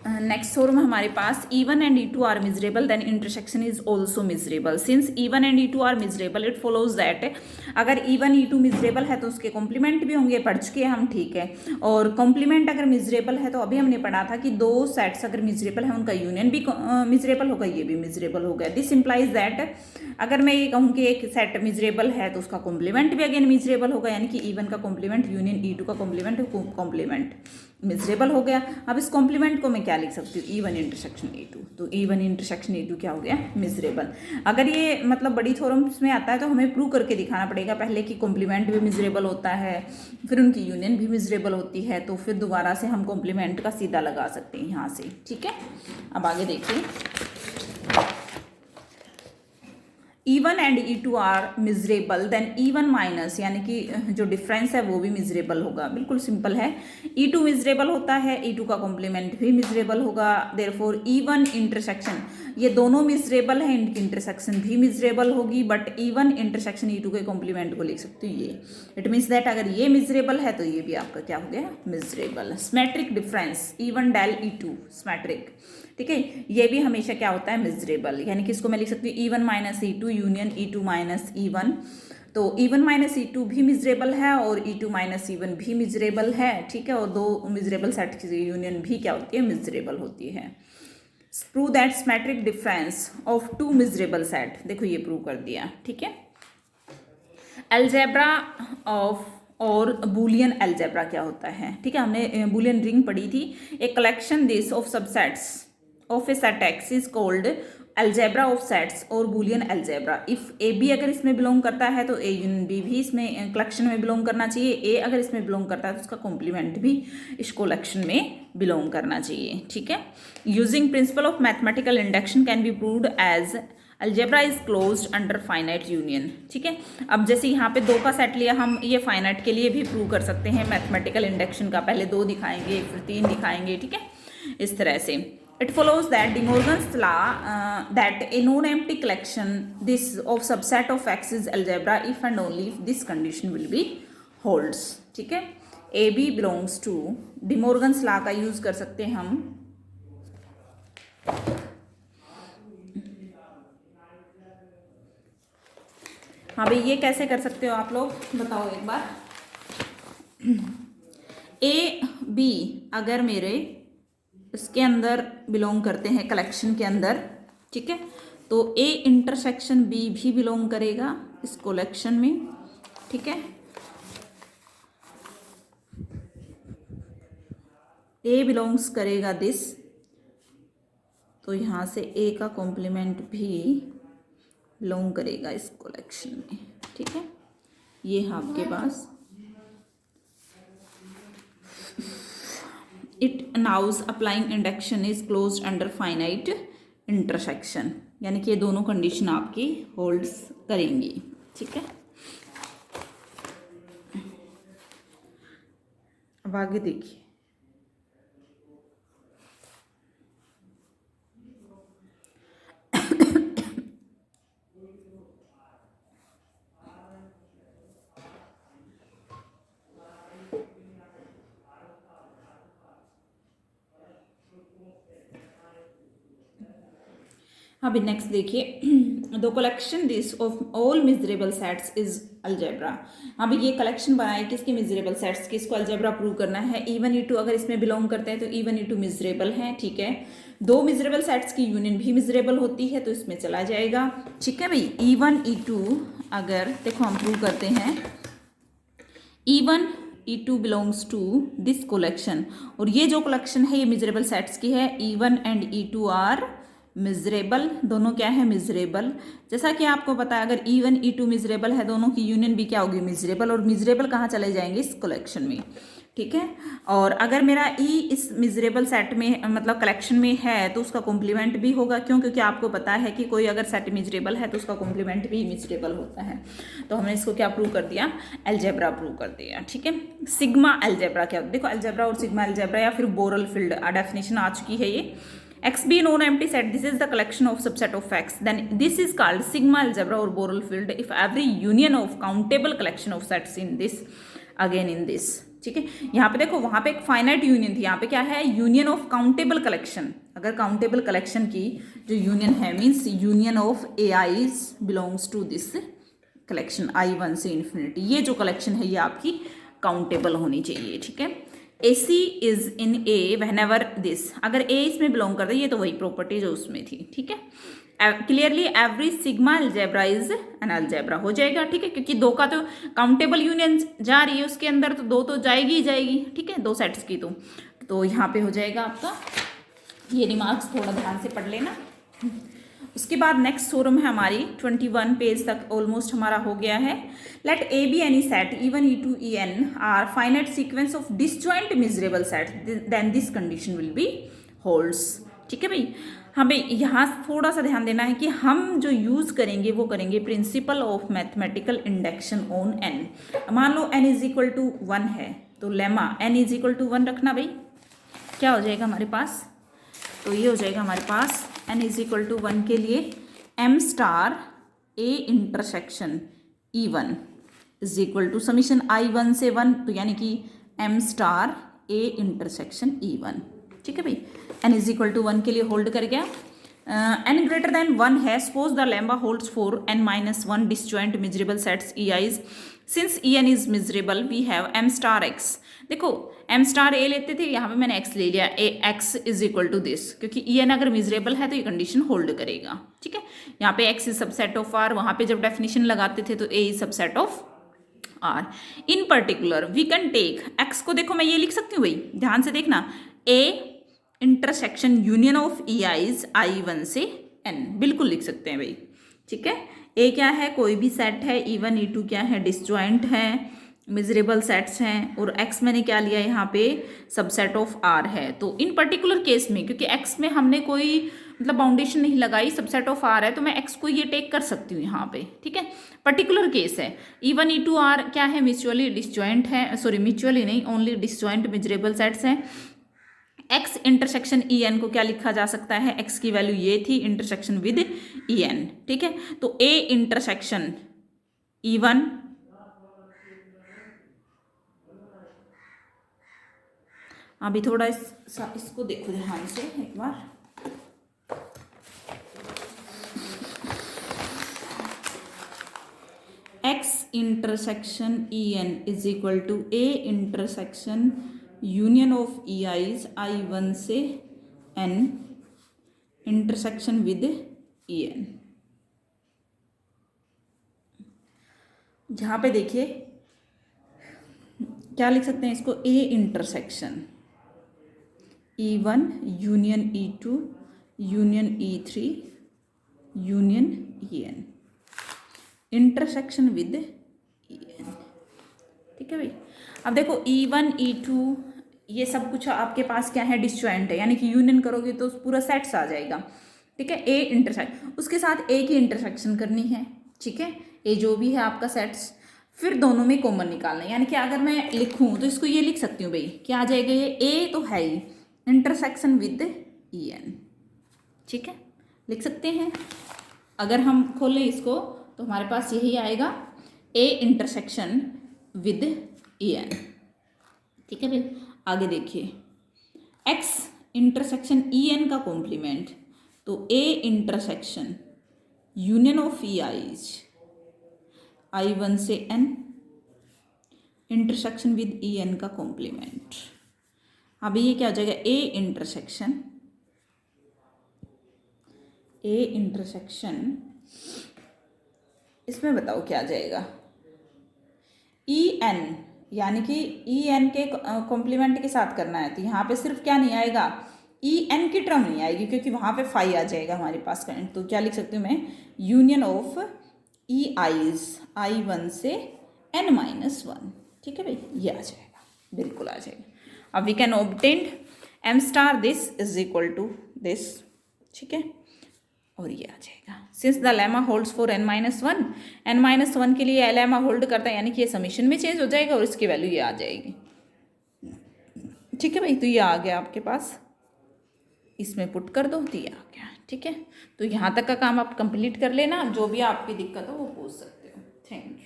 Next theorem हमारे पास E1 and E2 are measurable then intersection is also measurable. Since E1 and E2 are measurable it follows that अगर E1 E2 miserable है तो उसके complement भी होंगे, पढ़ चुके हैं हम, ठीक है। और कॉम्प्लीमेंट अगर मिजरेबल है तो अभी हमने पढ़ा था कि दो सेट्स अगर मिजरेबल है उनका यूनियन भी मिजरेबल होगा, ये भी मिजरेबल होगा। दिस इंप्लाइज दैट अगर मैं ये कहूँ कि एक सेट मिजरेबल है तो उसका कॉम्प्लीमेंट भी अगेन मिजरेबल होगा, यानी कि E1 का कॉम्प्लीमेंट यूनियन E2 का कॉम्प्लीमेंट मिजरेबल हो गया। अब इस कॉम्प्लीमेंट को मैं क्या लिख सकती हूँ, E1 इंटरसेक्शन E2, तो E1 इंटरसेक्शन E2 क्या हो गया, मिजरेबल। अगर ये मतलब बड़ी थ्योरम्स में आता है तो हमें प्रूव करके दिखाना पड़ेगा पहले कि कॉम्प्लीमेंट भी मिजरेबल होता है, फिर उनकी यूनियन भी मिजरेबल होती है, तो फिर दोबारा से हम कॉम्प्लीमेंट का सीधा लगा सकते हैं यहाँ से, ठीक है। अब आगे देखिए, E1 and E2 are measurable then E1 minus, यानी कि जो डिफरेंस है वो भी मिजरेबल होगा। बिल्कुल सिंपल है, E2 मिजरेबल होता है, E2 का कॉम्प्लीमेंट भी मिजरेबल होगा। देयरफॉर E1 इंटरसेक्शन, ये दोनों मिजरेबल है, इनकी इंटरसेक्शन भी मिजरेबल होगी, बट E1 इंटरसेक्शन E2 के कॉम्प्लीमेंट को लिख सकती हूँ ये। इट मीन्स दैट अगर ये मिजरेबल है तो ये भी आपका क्या हो गया, measurable. Symmetric difference E1 del E2 symmetric, ठीक है, ये भी हमेशा क्या होता है, मिजरेबल। यानी कि इसको मैं लिख सकती हूँ E1 minus E2 union E2 minus E1, तो E1 माइनस E2 भी मिजरेबल है और E2 माइनस E1 भी मिजरेबल है, ठीक है। और दो मिजरेबल सेट की यूनियन भी क्या होती है, मिजरेबल होती है। Prove that symmetric difference of two measurable set, देखो ये प्रूव कर दिया, ठीक है। अलजेब्रा ऑफ और बूलियन अलजेब्रा क्या होता है, ठीक है, हमने बूलियन रिंग पढ़ी थी। A collection this of subsets of a set X is called algebra of sets और Boolean algebra. If A B अगर इसमें बिलोंग करता है तो ए यूनियन बी भी इसमें कलेक्शन में बिलोंग करना चाहिए। ए अगर इसमें बिलोंग करता है तो उसका कॉम्प्लीमेंट भी इस कलेक्शन में बिलोंग करना चाहिए, ठीक है। Using principle of mathematical induction can be proved as algebra is closed under finite union, ठीक है। अब जैसे यहाँ पे दो का सेट लिया, हम ये फाइनाइट के लिए भी प्रूव कर सकते हैं मैथमेटिकल इंडक्शन का। पहले दो दिखाएंगे फिर तीन दिखाएंगे, ठीक है, इस तरह से। It follows that De Morgan's law that a non-empty collection this of subset of X is algebra if and only if this condition will be holds, ठीक है। A B belongs to De Morgan's law का use कर सकते हैं हम। हाँ भाई, ये कैसे कर सकते हो आप लोग, बताओ एक बार। A B अगर मेरे इसके अंदर बिलोंग करते हैं, कलेक्शन के अंदर, ठीक है, तो ए इंटरसेक्शन बी भी बिलोंग करेगा इस कलेक्शन में, ठीक है। ए बिलोंग्स करेगा दिस, तो यहाँ से ए का कॉम्प्लीमेंट भी बिलोंग करेगा इस कलेक्शन में, ठीक है। ये है आपके पास। It nows applying induction is closed under finite intersection, यानी कि ये दोनों कंडीशन आपकी होल्ड्स करेंगी, ठीक है। अब आगे देखिए, अभी नेक्स्ट देखिए, the collection this of all miserable sets is algebra. अभी ये कलेक्शन बनाए किसके, मिजरेबल सेट्स की, इसको अलजेब्रा प्रूव करना है। E1 E2 अगर इसमें बिलोंग करते हैं तो E1 E2 मिजरेबल है, ठीक है। दो मिजरेबल सेट्स की यूनियन भी मिजरेबल होती है तो इसमें चला जाएगा, ठीक है भाई। E1 E2 अगर देखो हम प्रूव करते हैं, E1 E2 belongs to this collection, और ये जो कलेक्शन है ये मिजरेबल सेट्स की है। E1 and E2 are miserable, दोनों क्या है, मिजरेबल। जैसा कि आपको पता है अगर E1 E2 मिजरेबल है, दोनों की यूनियन भी क्या होगी, मिजरेबल। और मिजरेबल कहाँ चले जाएंगे, इस कलेक्शन में, ठीक है। और अगर मेरा E इस मिजरेबल सेट में मतलब कलेक्शन में है तो उसका कॉम्प्लीमेंट भी होगा, क्यों, क्योंकि आपको पता है कि कोई अगर सेट मिजरेबल है तो उसका कॉम्प्लीमेंट भी मिजरेबल होता है। तो हमने इसको क्या प्रूव कर दिया, अलजेब्रा प्रूव कर दिया, ठीक है। सिग्मा अलजेब्रा क्या, देखो अलजेब्रा और सिग्मा अलजेब्रा या फिर बोरल फील्ड डेफिनेशन आ चुकी है ये। X be non-empty set, this is the collection of subset of X, then this is called sigma algebra or Borel field if every union of countable collection of sets in this again in this, ठीक है। यहाँ पे देखो, वहाँ पे एक finite union थी, यहाँ पे क्या है, यूनियन ऑफ काउंटेबल कलेक्शन। अगर काउंटेबल कलेक्शन की जो यूनियन है, means union of A i's belongs to this collection I1 से इन्फिनिटी, ये जो कलेक्शन है ये आपकी काउंटेबल होनी चाहिए, ठीक है। AC is in A whenever this, अगर A इसमें बिलोंग करता है, ये तो वही प्रॉपर्टी जो उसमें थी, ठीक है। Clearly every sigma algebra is an algebra हो जाएगा, ठीक है, क्योंकि दो का तो काउंटेबल यूनियन जा रही है उसके अंदर, तो दो तो जाएगी ही जाएगी, ठीक है, दो सेट्स की। तो यहाँ पे हो जाएगा आपका, ये रिमार्क्स थोड़ा ध्यान से पढ़ लेना। उसके बाद नेक्स्ट थ्योरम है हमारी 21 पेज तक ऑलमोस्ट हमारा हो गया है। Let A be any set E1 E2 En are finite sequence of disjoint measurable set, then this condition will be holds, ठीक है भाई। हाँ भाई, यहाँ थोड़ा सा ध्यान देना है कि हम जो यूज़ करेंगे वो करेंगे principle of mathematical induction on n। मान लो n इज इक्वल टू 1 है, तो lemma n is equal to 1 रखना भाई। क्या हो जाएगा हमारे पास, तो ये हो जाएगा हमारे पास n इज इक्वल टू 1 के लिए m star a intersection E1 is equal to summation I1 से 1, तो यानी कि m star a intersection E1, ठीक है भाई। n इज इक्वल टू 1 के लिए होल्ड कर गया। n ग्रेटर देन 1 है, suppose the lemma holds for n minus 1 disjoint measurable sets EIs, since En is measurable we have m star x। देखो m star a लेते थे, यहाँ पे मैंने x ले लिया, x is equal to this, क्योंकि En अगर मिजरेबल है तो ये कंडीशन होल्ड करेगा, ठीक है। यहाँ पे x is subset of r, वहाँ पे जब डेफिनेशन लगाते थे तो a is subset of r। In particular we can take x को, देखो मैं ये लिख सकती हूँ भाई, ध्यान से देखना, a intersection union of EIs I1 से n, बिल्कुल लिख सकते हैं भाई, ठीक है। a क्या है, कोई भी सेट है, E1 E2 क्या है, डिसजॉइंट है, मिजरेबल सेट्स हैं, और x मैंने क्या लिया यहाँ पे, सबसेट ऑफ r है। तो इन पर्टिकुलर केस में, क्योंकि x में हमने कोई मतलब बाउंडेशन नहीं लगाई, सबसेट ऑफ r है, तो मैं x को ये टेक कर सकती हूँ यहाँ पे, ठीक है। पर्टिकुलर केस है, E1 E2 r क्या है, म्यूचुअली डिसजॉइंट है, सॉरी म्यूचुअली नहीं, ओनली डिसजॉइंट मिजरेबल सेट्स हैं। x इंटरसेक्शन En को क्या लिखा जा सकता है, x की वैल्यू ये थी, इंटरसेक्शन विद En, ठीक है। तो a इंटरसेक्शन E1 अभी थोड़ा इसको देखो ध्यान से एक बार, x intersection En is equal to a intersection union of EIs I1 से n इंटरसेक्शन विद En। जहाँ पे देखिए क्या लिख सकते हैं इसको, a intersection E1 union E2 union E3 union En, intersection with En, ठीक है भाई। अब देखो E1 E2 ये सब कुछ आपके पास क्या है, डिसजॉइंट है, यानी कि यूनियन करोगे तो पूरा सेट्स आ जाएगा, ठीक है। a इंटरसेक्ट, उसके साथ a की इंटरसेक्शन करनी है, ठीक है, a जो भी है आपका सेट्स, फिर दोनों में कॉमन निकालना है, यानी कि अगर मैं लिखूं तो इसको ये लिख सकती हूँ भाई, क्या आ जाएगा, ये a तो है ही, इंटरसेक्शन विद En, ठीक है, लिख सकते हैं। अगर हम खोलें इसको तो हमारे पास यही आएगा, a इंटरसेक्शन विद En, ठीक है भाई। आगे देखिए, x इंटरसेक्शन En का कॉम्प्लीमेंट, तो a intersection union of EIs I1 से n इंटरसेक्शन विद En का कॉम्प्लीमेंट। अभी ये क्या हो जाएगा, a इंटरसेक्शन, इसमें बताओ क्या आ जाएगा, En, यानी कि En के कॉम्प्लीमेंट के साथ करना है, तो यहाँ पे सिर्फ क्या नहीं आएगा, En की टर्म नहीं आएगी, क्योंकि वहाँ पे फाई आ जाएगा हमारे पास करंट। तो क्या लिख सकती हूँ मैं, यूनियन ऑफ EIs I1 से n-1, ठीक है भाई, ये आ जाएगा, बिल्कुल आ जाएगा। अब we can obtain m star this is equal to this, ठीक है, और ये आ जाएगा, since the lemma holds for n-1 के लिए लेमा होल्ड करता है, यानी कि ये समीशन में चेंज हो जाएगा और इसकी वैल्यू ये आ जाएगी, ठीक है भाई। तो ये आ गया आपके पास, इसमें पुट कर दो तो ये आ गया, ठीक है। तो यहाँ तक का काम आप कंप्लीट कर लेना, जो भी आपकी दिक्कत हो वो पूछ सकते हो। Thank you.